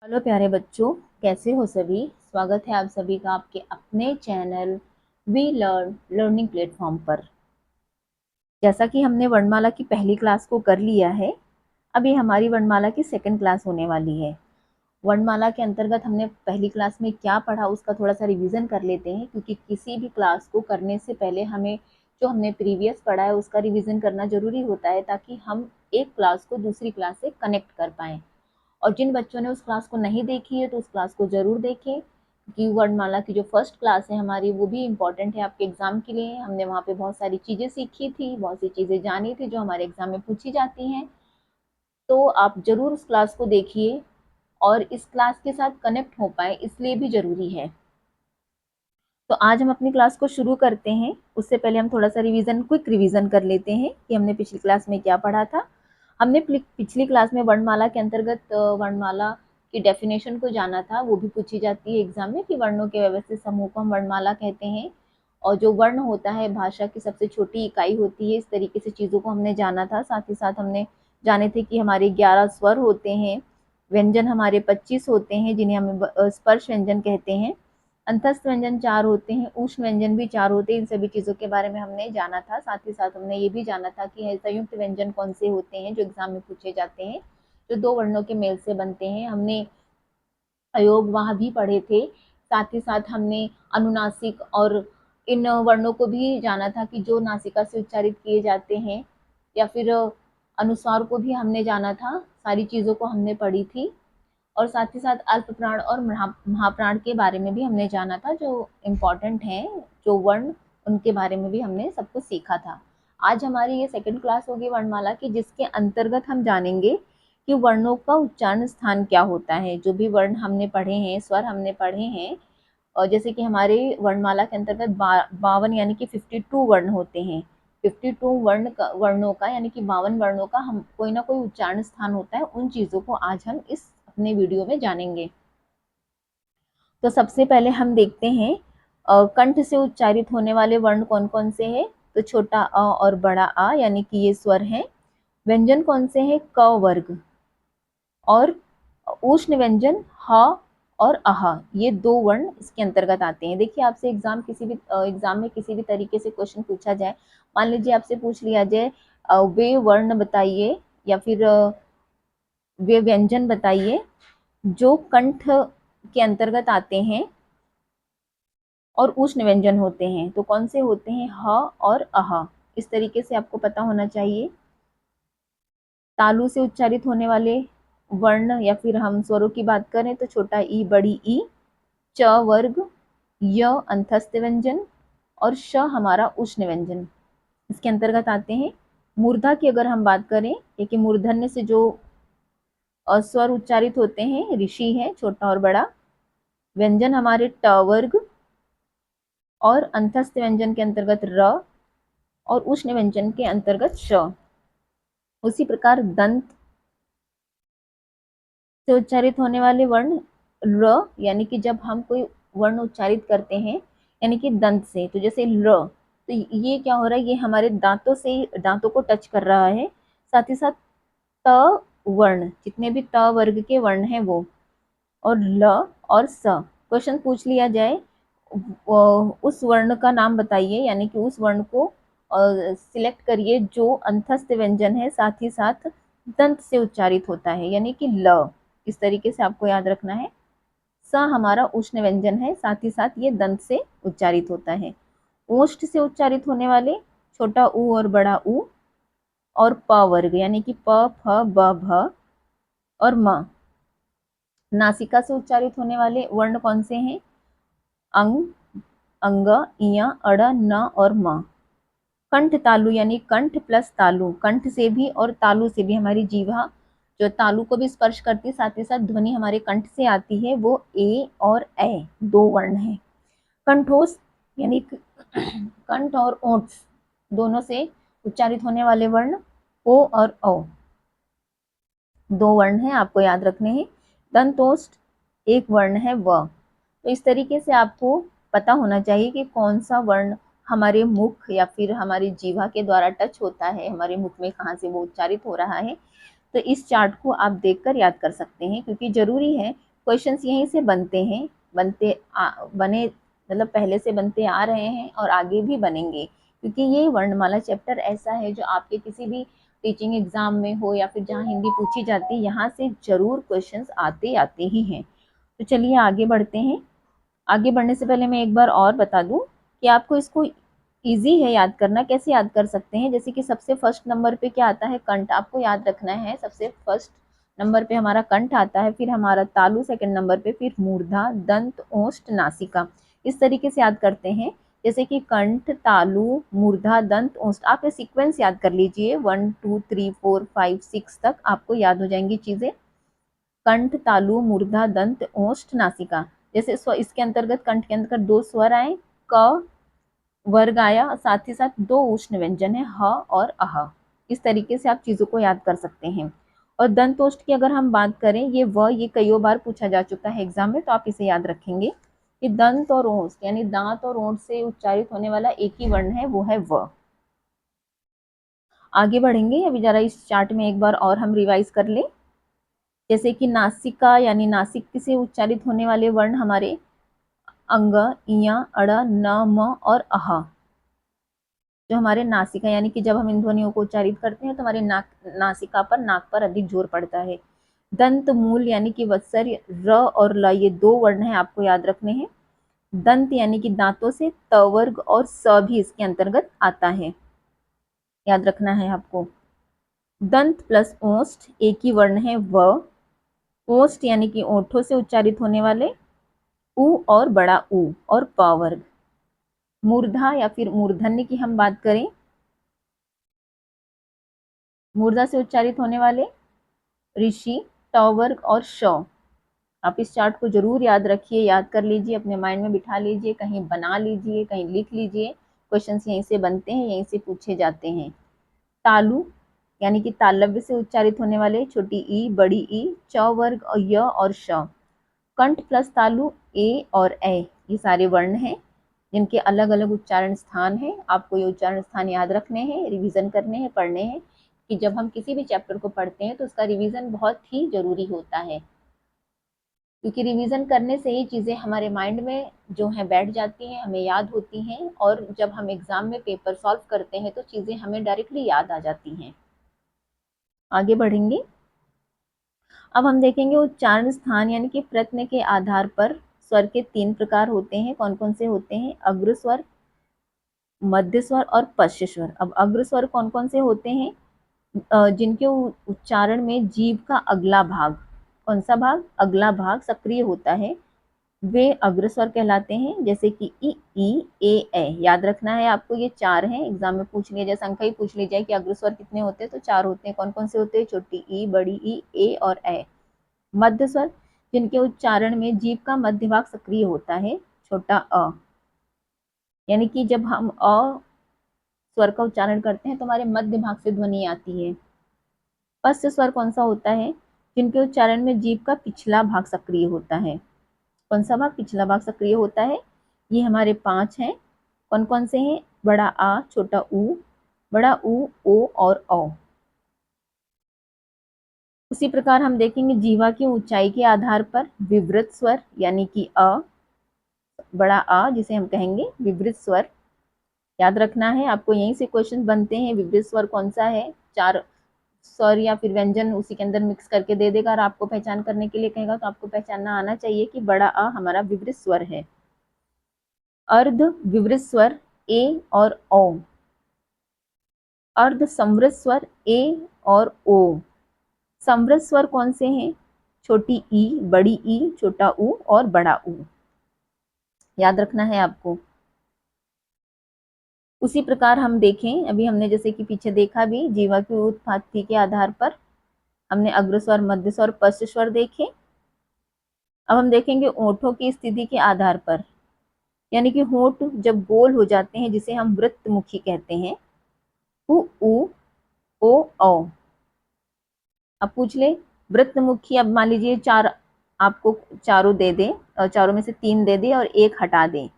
Hello प्यारे बच्चों, कैसे हो सभी। स्वागत है आप सभी का आपके अपने channel we learn learning platform पर। जैसा कि हमने वर्णमाला की पहली क्लास को कर लिया है, अभी हमारी वर्णमाला की सेकंड क्लास होने वाली है। वर्णमाला के अंतर्गत हमने पहली क्लास में क्या पढ़ा उसका थोड़ा सा रिवीजन कर लेते हैं, क्योंकि किसी भी क्लास को करने से पहले हमें जो हमने प्रीवियस पढ़ा है उसका रिवीजन करना जरूरी होता है, ताकि हम एक क्लास को दूसरी क्लास से कनेक्ट कर पाएँ। और जिन बच्चों ने उस क्लास को नहीं देखी है तो उस क्लास को ज़रूर देखें, क्योंकि वर्णमाला की जो फर्स्ट क्लास है हमारी वो भी इम्पॉर्टेंट है आपके एग्ज़ाम के लिए। हमने वहाँ पे बहुत सारी चीज़ें सीखी थी, बहुत सी चीज़ें जानी थी जो हमारे एग्ज़ाम में पूछी जाती हैं। तो आप ज़रूर उस क्लास को देखिए और इस क्लास के साथ कनेक्ट हो पाए, इसलिए भी ज़रूरी है। तो आज हम अपनी क्लास को शुरू करते हैं। उससे पहले हम थोड़ा सा क्विक रिवीजन कर लेते हैं कि हमने पिछली क्लास में क्या पढ़ा था। हमने पिछली क्लास में वर्णमाला के अंतर्गत वर्णमाला की डेफिनेशन को जाना था। वो भी पूछी जाती है एग्जाम में कि वर्णों के व्यवस्थित समूह को हम वर्णमाला कहते हैं, और जो वर्ण होता है भाषा की सबसे छोटी इकाई होती है। इस तरीके से चीज़ों को हमने जाना था। साथ ही साथ हमने जाने थे कि हमारे 11 स्वर होते हैं, व्यंजन हमारे 25 होते हैं जिन्हें हम स्पर्श व्यंजन कहते हैं, अंतस्थ व्यंजन 4 होते हैं, उष्ण व्यंजन भी 4 होते हैं। इन सभी चीज़ों के बारे में हमने जाना था। साथ ही साथ हमने ये भी जाना था कि संयुक्त व्यंजन कौन से होते हैं जो एग्जाम में पूछे जाते हैं, जो दो वर्णों के मेल से बनते हैं। हमने अयोग वहाँ भी पढ़े थे। साथ ही साथ हमने अनुनासिक और इन वर्णों को भी जाना था कि जो नासिका से उच्चारित किए जाते हैं, या फिर अनुस्वार को भी हमने जाना था। सारी चीज़ों को हमने पढ़ी थी। और साथ ही साथ अल्प प्राण और महाप्राण के बारे में भी हमने जाना था, जो इम्पोर्टेंट हैं, जो वर्ण, उनके बारे में भी हमने सब कुछ सीखा था। आज हमारी ये सेकंड क्लास होगी वर्णमाला की, जिसके अंतर्गत हम जानेंगे कि वर्णों का उच्चारण स्थान क्या होता है। जो भी वर्ण हमने पढ़े हैं, स्वर हमने पढ़े हैं, और जैसे कि हमारे वर्णमाला के अंतर्गत 52 यानी कि 52 वर्ण होते हैं। 52 वर्णों का यानी कि 52 वर्णों का हम कोई ना कोई उच्चारण स्थान होता है। उन चीज़ों को आज हम इस अपने वीडियो में जानेंगे। तो सबसे पहले हम देखते हैं कंठ से उच्चारित होने वाले वर्ण कौन कौन से हैं। तो छोटा अ और बड़ा आ यानी कि ये स्वर हैं। व्यंजन कौन से हैं? क वर्ग। और उष्ण व्यंजन ह और अह, ये दो वर्ण इसके अंतर्गत आते हैं। देखिए, आपसे एग्जाम में किसी भी तरीके से क्वेश्चन पूछा जाए, मान लीजिए आपसे पूछ लिया जाए वे वर्ण बताइए या फिर वे व्यंजन बताइए जो कंठ के अंतर्गत आते हैं और उष्ण व्यंजन होते हैं, तो कौन से होते हैं? ह और अह। इस तरीके से आपको पता होना चाहिए। तालु से उच्चारित होने वाले वर्ण या फिर हम स्वरों की बात करें तो छोटा ई, बड़ी ई, च वर्ग, य अंतस्थ व्यंजन और श हमारा उष्ण व्यंजन इसके अंतर्गत आते हैं। मूर्धा की अगर हम बात करें, कि मूर्धन्य से जो स्वर उच्चारित होते हैं, ऋषि है, छोटा और बड़ा। व्यंजन हमारे ट वर्ग और अंतस्थ व्यंजन के अंतर्गत र और उष्ण व्यंजन के अंतर्गत श। उसी प्रकार दंत से उच्चारित होने वाले वर्ण र, यानी कि जब हम कोई वर्ण उच्चारित करते हैं यानी कि दंत से, तो जैसे र, तो ये क्या हो रहा है? ये हमारे दांतों से, दांतों को टच कर रहा है। साथ ही साथ त वर्ण, जितने भी त वर्ग के वर्ण हैं वो, और ल और स। क्वेश्चन पूछ लिया जाए उस वर्ण का नाम बताइए, यानी कि उस वर्ण को सिलेक्ट करिए जो अंतस्थ व्यंजन है, साथ ही साथ दंत से उच्चारित होता है, यानी कि ल। इस तरीके से आपको याद रखना है। स हमारा उष्ण व्यंजन है, साथ ही साथ ये दंत से उच्चारित होता है। ओष्ठ से उच्चारित होने वाले छोटा ऊ और बड़ा ऊ और प वर्ग, यानी कि प, फ, ब, भ और म। नासिका से उच्चारित होने वाले वर्ण कौन से हैं? अंग, अंग, इया, अड़, न और म। कंठ तालु यानी कंठ प्लस तालु, कंठ से भी और तालु से भी हमारी जीवा जो तालु को भी स्पर्श करती है, साथ ही साथ ध्वनि हमारे कंठ से आती है, वो ए और ए दो वर्ण है। कंठोस यानी कंठ और ओठ दोनों से उच्चारित होने वाले वर्ण ओ और औ, दो वर्ण हैं, आपको याद रखने हैं। दंतोष्ठ एक वर्ण है व। तो इस तरीके से आपको पता होना चाहिए कि कौन सा वर्ण हमारे मुख या फिर हमारी जीवा के द्वारा टच होता है, हमारे मुख में कहाँ से वो उच्चारित हो रहा है। तो इस चार्ट को आप देखकर याद कर सकते हैं, क्योंकि जरूरी है क्वेश्चंस यहीं से बनते हैं, बने मतलब पहले से बनते आ रहे हैं और आगे भी बनेंगे, क्योंकि ये वर्णमाला चैप्टर ऐसा है जो आपके किसी भी टीचिंग एग्जाम में हो या फिर जहाँ हिंदी पूछी जाती है, यहाँ से जरूर क्वेश्चंस आते आते ही हैं। तो चलिए आगे बढ़ते हैं। आगे बढ़ने से पहले मैं एक बार और बता दूं कि आपको इसको इजी है याद करना। कैसे याद कर सकते हैं? जैसे कि सबसे फर्स्ट नंबर पे क्या आता है? कंठ। आपको याद रखना है, सबसे फर्स्ट नंबर पे हमारा कंठ आता है, फिर हमारा तालु सेकंड नंबर पे, फिर मूर्धा, दंत, ओष्ठ, नासिका। इस तरीके से याद करते हैं, जैसे कि कंठ, तालु, मूर्धा, दंत, ओष्ठ। आप ये सीक्वेंस याद कर लीजिए, 1 2 3 4 5 6 तक आपको याद हो जाएंगी चीजें। कंठ, तालु, मूर्धा, दंत, ओष्ठ, नासिका। जैसे इसके अंतर्गत कंठ के अंतर्गत 2 स्वर आए, क वर्ग आया, साथ ही साथ 2 उष्ण व्यंजन है, ह और अह। इस तरीके से आप चीजों को याद कर सकते हैं। और दंतोष्ठ की अगर हम बात करें, ये कई बार पूछा जा चुका है एग्जाम में, तो आप इसे याद रखेंगे कि दंत और ओष्ठ यानी दांत और ओंठ से उच्चारित होने वाला एक ही वर्ण है, वो है व। आगे बढ़ेंगे। अभी जरा इस चार्ट में एक बार और हम रिवाइज कर ले। जैसे कि नासिका यानी नासिक से उच्चारित होने वाले वर्ण हमारे अंग, इया, अड़, न, म और अह। जो हमारे नासिका यानी कि जब हम इन ध्वनियों को उच्चारित करते हैं तो हमारे नाक पर अधिक जोर पड़ता है। दंत मूल यानी कि वत्सर, र और ल, ये 2 वर्ण हैं, आपको याद रखने हैं। दंत यानी कि दांतों से, त वर्ग और स भी इसके अंतर्गत आता है, याद रखना है आपको। दंत प्लस ओष्ठ एक ही वर्ण है, व। ओष्ठ यानी कि ओठों से उच्चारित होने वाले उ और बड़ा उ और प वर्ग। मूर्धा या फिर मूर्धन्य की हम बात करें, मूर्धा से उच्चारित होने वाले ऋषि, ट वर्ग और श। आप इस चार्ट को जरूर याद रखिए, याद कर लीजिए, अपने माइंड में बिठा लीजिए, कहीं बना लीजिए, कहीं लिख लीजिए। क्वेश्चंस यहीं से बनते हैं, यहीं से पूछे जाते हैं। तालु यानी कि तालव्य से उच्चारित होने वाले छोटी ई, बड़ी ई, च वर्ग और य और श। कंठ प्लस तालु, ए और ए, ये सारे वर्ण हैं जिनके अलग अलग उच्चारण स्थान है। आपको ये उच्चारण स्थान याद रखने हैं, रिवीजन करने हैं, पढ़ने हैं, कि जब हम किसी भी चैप्टर को पढ़ते हैं तो उसका रिवीजन बहुत ही जरूरी होता है, क्योंकि रिवीजन करने से ही चीज़ें हमारे माइंड में जो है बैठ जाती हैं, हमें याद होती हैं, और जब हम एग्जाम में पेपर सॉल्व करते हैं तो चीज़ें हमें डायरेक्टली याद आ जाती हैं। आगे बढ़ेंगे। अब हम देखेंगे उच्चारण स्थान यानी कि प्रत्यय के आधार पर स्वर के 3 प्रकार होते हैं। कौन कौन से होते हैं? अग्र स्वर, मध्य स्वर और पश्च स्वर। अब अग्र स्वर कौन कौन से होते हैं? जिनके उच्चारण में जीभ का अगला भाग, कौन सा भाग? अगला भाग सक्रिय होता है, वे अग्र स्वर कहलाते हैं। जैसे कि ई, ए। याद रखना है आपको, ये 4 हैं। एग्जाम में पूछ लिया जाए, संख्या ही पूछ ली जाए कि अग्र स्वर कितने होते हैं, तो 4 होते हैं। कौन कौन से होते हैं? छोटी ई, बड़ी ई, ए और ए। मध्य स्वर जिनके उच्चारण में जीभ का मध्य भाग सक्रिय होता है, छोटा अ, यानी कि जब हम अ स्वर का उच्चारण करते हैं तो हमारे मध्य भाग से ध्वनि आती है। पश्च स्वर कौन सा होता है? जिनके उच्चारण में जीभ का पिछला भाग सक्रिय होता है। कौन सा भाग? पिछला भाग सक्रिय होता है। ये हमारे 5 हैं। कौन कौन से हैं? बड़ा आ, छोटा ऊ, बड़ा ऊ, ओ और औ। उसी प्रकार हम देखेंगे जीवा की ऊंचाई के आधार पर विवृत स्वर यानी कि अ, बड़ा आ जिसे हम कहेंगे विवृत स्वर, याद रखना है आपको। यहीं से क्वेश्चन बनते हैं। विवृत स्वर कौन सा है? 4 स्वर या फिर व्यंजन उसी के अंदर मिक्स करके दे देगा, और आपको पहचान करने के लिए कहेगा, तो आपको पहचानना आना चाहिए कि बड़ा अ हमारा विवृत स्वर है। अर्ध विवृत स्वर ए और ओ, अर्ध संवृत स्वर ए और ओ। संवृत स्वर कौन से हैं? छोटी ई, बड़ी ई, छोटा ऊ और बड़ा ऊ, याद रखना है आपको। उसी प्रकार हम देखें, अभी हमने जैसे कि पीछे देखा भी, जीवा की उत्पत्ति के आधार पर हमने अग्र स्वर, मध्य स्वर, पश्च स्वर देखे। अब हम देखेंगे ओठों की स्थिति के आधार पर, यानी कि होंठ जब गोल हो जाते हैं जिसे हम वृत्तमुखी कहते हैं, उ, ओ, औ। अब पूछ ले वृत्तमुखी। अब मान लीजिए 4 आपको चारों दे दे, और चारों में से 3 दे दे और 1 हटा दे,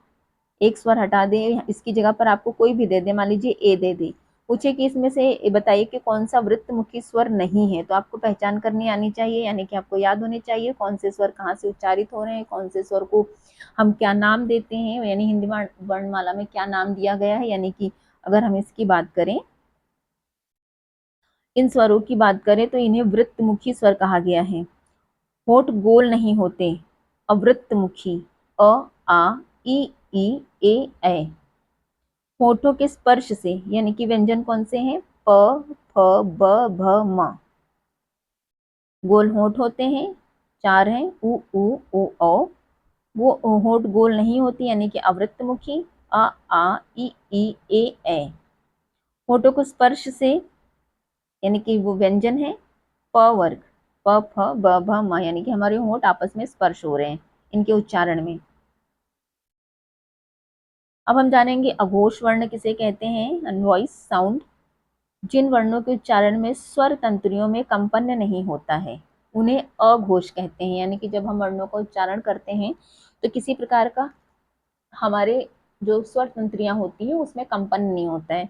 एक स्वर हटा दे, इसकी जगह पर आपको कोई भी दे दे, मान लीजिए ए दे दे, पूछे कि इसमें से बताइए कि कौन सा वृत्तमुखी स्वर नहीं है, तो आपको पहचान करनी आनी चाहिए, यानी कि आपको याद होने चाहिए कौन से स्वर कहाँ से उच्चारित हो रहे हैं, कौन से स्वर को हम क्या नाम देते हैं, यानी हिंदी वर्णमाला में क्या नाम दिया गया है। यानी कि अगर हम इसकी बात करें, इन स्वरों की बात करें तो इन्हें वृत्तमुखी स्वर कहा गया है। होठ गोल नहीं होते, अवृत्तमुखी, अ, आ, ई, ए। होठों के स्पर्श से, यानी कि व्यंजन कौन से हैं, प, फ, ब, भ, म। गोल होठ होते हैं, 4 हैं, उ, औ। वो होठ गोल नहीं होती, यानी कि अवृत्तमुखी, आ, ई, ए। होठों को स्पर्श से, यानी कि वो व्यंजन है प वर्ग, प, फ, ब, भ, म, यानी कि हमारे होठ आपस में स्पर्श हो रहे हैं इनके उच्चारण में। अब हम जानेंगे अघोष वर्ण किसे कहते हैं, अनवॉइस साउंड। जिन वर्णों के उच्चारण में स्वर तंत्रियों में कंपन नहीं होता है उन्हें अघोष कहते हैं। यानी कि जब हम वर्णों का उच्चारण करते हैं तो किसी प्रकार का हमारे जो स्वर तंत्रियां होती हैं उसमें कंपन नहीं होता है।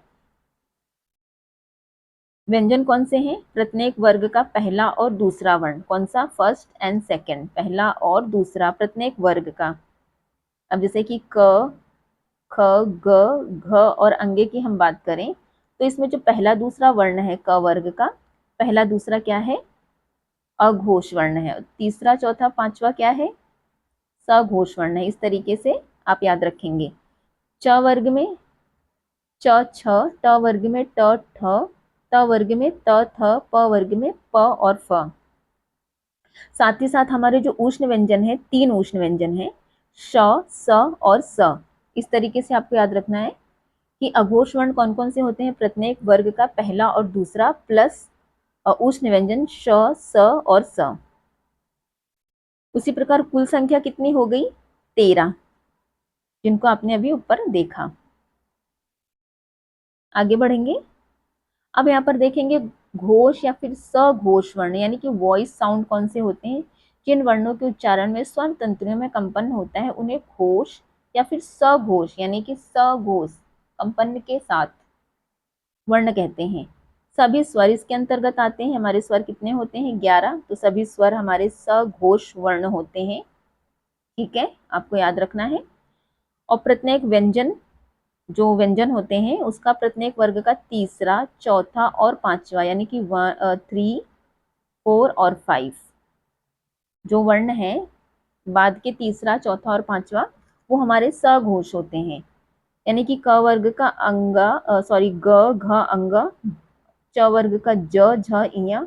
व्यंजन कौन से हैं, प्रत्येक वर्ग का पहला और दूसरा वर्ण, कौन सा, फर्स्ट एंड सेकंड, पहला और दूसरा प्रत्येक वर्ग का। अब जैसे कि क, ख, ग, घ और अंगे की हम बात करें तो इसमें जो पहला दूसरा वर्ण है क वर्ग का, पहला दूसरा क्या है, अघोष वर्ण है। तीसरा चौथा पांचवा क्या है, सघोष वर्ण है। इस तरीके से आप याद रखेंगे। च वर्ग में च, छ, ट वर्ग में ट, ठ, त वर्ग में त, थ, प वर्ग में प और फ। साथ ही साथ हमारे जो उष्ण व्यंजन है, 3 उष्ण व्यंजन है, श, स और स। इस तरीके से आपको याद रखना है कि अघोष वर्ण कौन कौन से होते हैं, प्रत्येक वर्ग का पहला और दूसरा प्लस उष्ण व्यंजन श, स और स। उसी प्रकार कुल संख्या कितनी हो गई, 13, जिनको आपने अभी ऊपर देखा। आगे बढ़ेंगे। अब यहाँ पर देखेंगे घोष या फिर सघोष वर्ण, यानी कि वॉइस साउंड कौन से होते हैं, जिन वर्णों के उच्चारण में स्वर तंत्रियों में कंपन होता है उन्हें घोष या फिर सघोष, यानी कि सघोष कंपन के साथ वर्ण कहते हैं। सभी स्वर इसके अंतर्गत आते हैं। हमारे स्वर कितने होते हैं, 11, तो सभी स्वर हमारे सघोष वर्ण होते हैं। ठीक है, आपको याद रखना है। और प्रत्येक व्यंजन, जो व्यंजन होते हैं उसका प्रत्येक वर्ग का तीसरा, चौथा और पांचवा, यानी कि 3, 4 और 5 जो वर्ण है, बाद के तीसरा चौथा और पांचवा, वो हमारे सघोष होते हैं। यानी कि क वर्ग का ग, घ, अंग, च वर्ग का ज, झ, इया,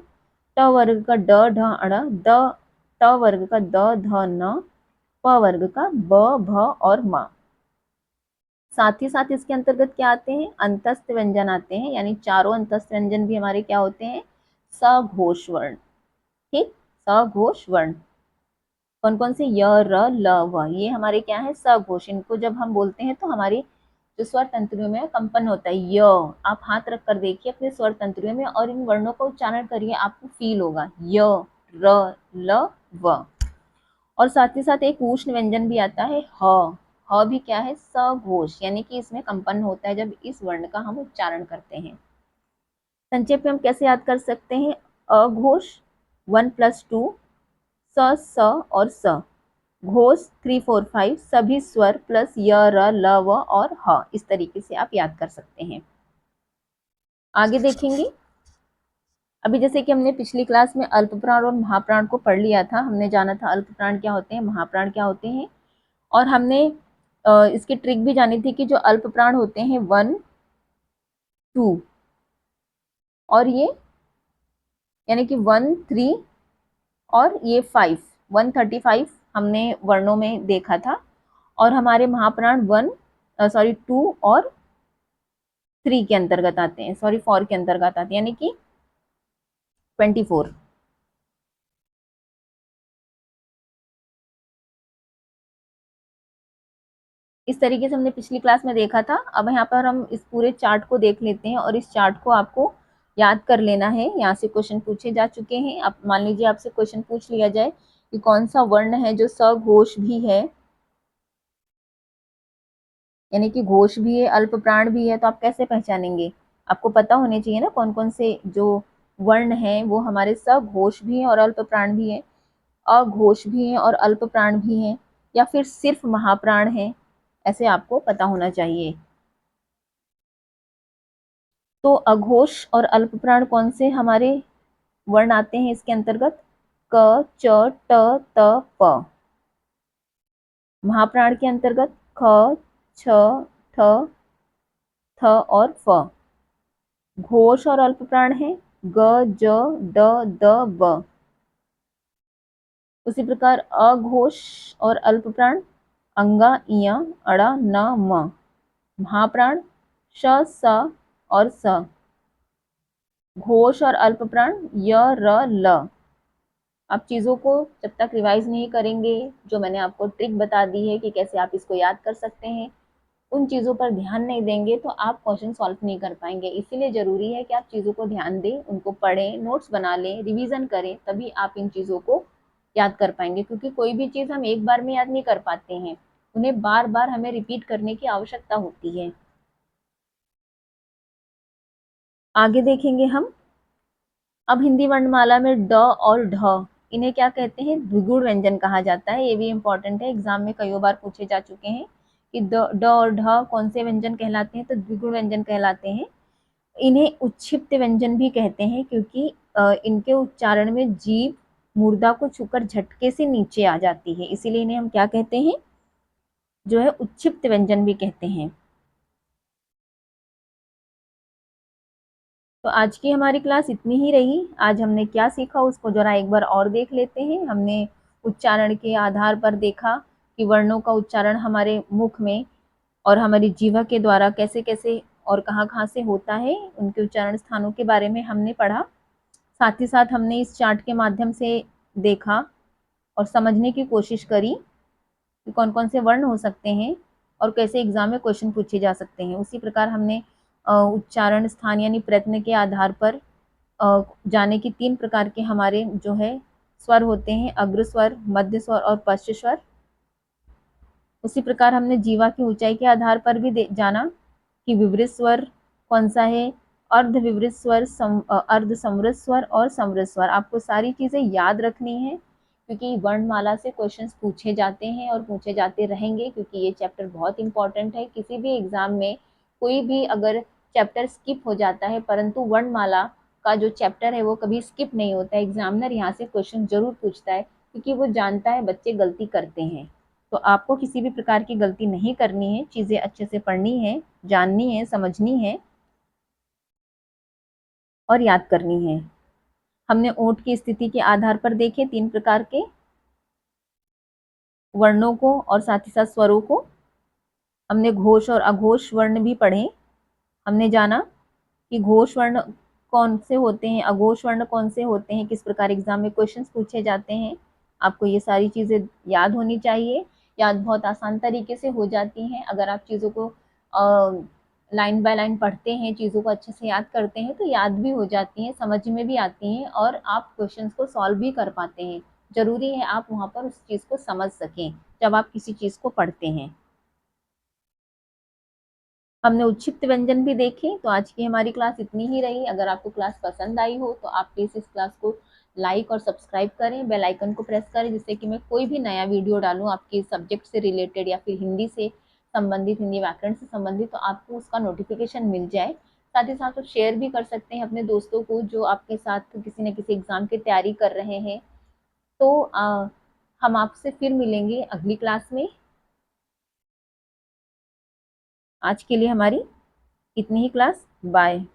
ट वर्ग का ड, ढ, अड़, त वर्ग का द, ध, न, प वर्ग का ब, भ और म। साथ ही साथ इसके अंतर्गत क्या आते हैं, अंतस्थ व्यंजन आते हैं, यानी चारों अंतस्थ व्यंजन भी हमारे क्या होते हैं, सघोष वर्ण। ठीक, सघोष वर्ण कौन कौन से, य, र, ल, व, ये हमारे क्या है, सघोष। इनको जब हम बोलते हैं तो हमारी जो स्वर तंत्रियों में कंपन होता है। य, आप हाथ रख कर देखिए अपने स्वर तंत्रियों में और इन वर्णों का उच्चारण करिए, आपको फील होगा, य, र, ल, व। और साथ ही साथ एक उष्ण व्यंजन भी आता है, ह भी क्या है, सघोष, यानी कि इसमें कंपन होता है जब इस वर्ण का हम उच्चारण करते हैं। संक्षेप में हम कैसे याद कर सकते हैं, अघोष 1+2, स और स, घोष 3, 4, 5, सभी स्वर प्लस य, र, ल, व और ह। इस तरीके से आप याद कर सकते हैं। आगे देखेंगे। अभी जैसे कि हमने पिछली क्लास में अल्प प्राण और महाप्राण को पढ़ लिया था, हमने जाना था अल्प प्राण क्या होते हैं, महाप्राण क्या होते हैं, और हमने इसकी ट्रिक भी जानी थी कि जो अल्प प्राण होते हैं 1, 2 और ये, यानी कि 1, 3 और ये 5, 135 हमने वर्णों में देखा था। और हमारे महाप्राण 2 और 3 के अंतर्गत आते हैं, 4 के अंतर्गत आते हैं, यानी कि 24। इस तरीके से हमने पिछली क्लास में देखा था। अब यहाँ पर हम इस पूरे चार्ट को देख लेते हैं और इस चार्ट को आपको याद कर लेना है। यहाँ से क्वेश्चन पूछे जा चुके हैं। आप मान लीजिए आपसे क्वेश्चन पूछ लिया जाए कि कौन सा वर्ण है जो सघोष भी है, यानी कि घोष भी है, अल्प प्राण भी है, तो आप कैसे पहचानेंगे, आपको पता होने चाहिए ना कौन कौन से जो वर्ण हैं वो हमारे सघोष भी हैं और अल्प प्राण भी हैं, अघोष भी हैं और अल्प प्राण भी हैं, या फिर सिर्फ महाप्राण हैं, ऐसे आपको पता होना चाहिए। तो अघोष और अल्प प्राण कौन से हमारे वर्ण आते हैं इसके अंतर्गत? क, च, ट, त, प। महाप्राण के अंतर्गत ख, छ, ठ, थ और फ। घोष और अल्प प्राण है ग, ज, ड, द, ब। उसी प्रकार अघोष और अल्प प्राण अंगा, इया, अड़ा, न, म। महाप्राण श, स और स। घोष और अल्प प्राण य, र, ल। आप चीज़ों को जब तक रिवाइज नहीं करेंगे, जो मैंने आपको ट्रिक बता दी है कि कैसे आप इसको याद कर सकते हैं, उन चीज़ों पर ध्यान नहीं देंगे तो आप क्वेश्चन सॉल्व नहीं कर पाएंगे। इसीलिए ज़रूरी है कि आप चीज़ों को ध्यान दें, उनको पढ़ें, नोट्स बना लें, रिवीजन करें, तभी आप इन चीज़ों को याद कर पाएंगे। क्योंकि कोई भी चीज़ हम एक बार में याद नहीं कर पाते हैं, उन्हें बार बार हमें रिपीट करने की आवश्यकता होती है। आगे देखेंगे हम। अब हिंदी वर्णमाला में ड और ढ, इन्हें क्या कहते हैं? द्विगुण व्यंजन कहा जाता है। ये भी इंपॉर्टेंट है, एग्जाम में कई बार पूछे जा चुके हैं कि ड और ढ कौन से व्यंजन कहलाते हैं? तो द्विगुण व्यंजन कहलाते हैं। इन्हें उच्छिप्त व्यंजन भी कहते हैं, क्योंकि इनके उच्चारण में जीभ मुर्दा को छूकर झटके से नीचे आ जाती है, इसीलिए इन्हें हम क्या कहते हैं? जो है उच्छिप्त व्यंजन भी कहते हैं। तो आज की हमारी क्लास इतनी ही रही। आज हमने क्या सीखा उसको जरा एक बार और देख लेते हैं। हमने उच्चारण के आधार पर देखा कि वर्णों का उच्चारण हमारे मुख में और हमारी जीवा के द्वारा कैसे कैसे और कहाँ कहाँ से होता है, उनके उच्चारण स्थानों के बारे में हमने पढ़ा। साथ ही साथ हमने इस चार्ट के माध्यम से देखा और समझने की कोशिश करी कि कौन कौन से वर्ण हो सकते हैं और कैसे एग्जाम में क्वेश्चन पूछे जा सकते हैं। उसी प्रकार हमने उच्चारण स्थान यानी प्रयत्न के आधार पर जाने की 3 प्रकार के हमारे जो है स्वर होते हैं, अग्र स्वर, मध्य स्वर और पश्च स्वर। उसी प्रकार हमने जीवा की ऊंचाई के आधार पर भी जाना कि विवृत स्वर कौन सा है, अर्ध विवृत स्वर, अर्ध समृत स्वर और समृत स्वर। आपको सारी चीज़ें याद रखनी है, क्योंकि वर्णमाला से क्वेश्चंस पूछे जाते हैं और पूछे जाते रहेंगे, क्योंकि ये चैप्टर बहुत इंपॉर्टेंट है। किसी भी एग्जाम में कोई भी अगर चैप्टर स्किप हो जाता है, परंतु वर्णमाला का जो चैप्टर है वो कभी स्किप नहीं होता है। एग्जामिनर यहाँ से क्वेश्चन जरूर पूछता है, क्योंकि वो जानता है बच्चे गलती करते हैं। तो आपको किसी भी प्रकार की गलती नहीं करनी है, चीज़ें अच्छे से पढ़नी है, जाननी है, समझनी है और याद करनी है। हमने ओंठ की स्थिति के आधार पर देखे 3 प्रकार के वर्णों को और साथ ही साथ स्वरों को। हमने घोष और अघोष वर्ण भी पढ़े। हमने जाना कि घोष वर्ण कौन से होते हैं, अघोष वर्ण कौन से होते हैं, किस प्रकार एग्जाम में क्वेश्चंस पूछे जाते हैं। आपको ये सारी चीज़ें याद होनी चाहिए। याद बहुत आसान तरीके से हो जाती हैं अगर आप चीज़ों को लाइन बाय लाइन पढ़ते हैं, चीज़ों को अच्छे से याद करते हैं, तो याद भी हो जाती हैं, समझ में भी आती हैं और आप क्वेश्चंस को सॉल्व भी कर पाते हैं। ज़रूरी है आप वहाँ पर उस चीज़ को समझ सकें जब आप किसी चीज़ को पढ़ते हैं। हमने उच्छिप्त व्यंजन भी देखे। तो आज की हमारी क्लास इतनी ही रही। अगर आपको क्लास पसंद आई हो तो आप प्लीज़ इस क्लास को लाइक और सब्सक्राइब करें, बेल आइकन को प्रेस करें, जिससे कि मैं कोई भी नया वीडियो डालूं आपके सब्जेक्ट से रिलेटेड या फिर हिंदी से संबंधित, हिंदी व्याकरण से संबंधित, तो आपको उसका नोटिफिकेशन मिल जाए। साथ ही साथ आप शेयर भी कर सकते हैं अपने दोस्तों को जो आपके साथ किसी न किसी एग्जाम की तैयारी कर रहे हैं। तो हम आपसे फिर मिलेंगे अगली क्लास में। आज के लिए हमारी इतनी ही क्लास। बाय।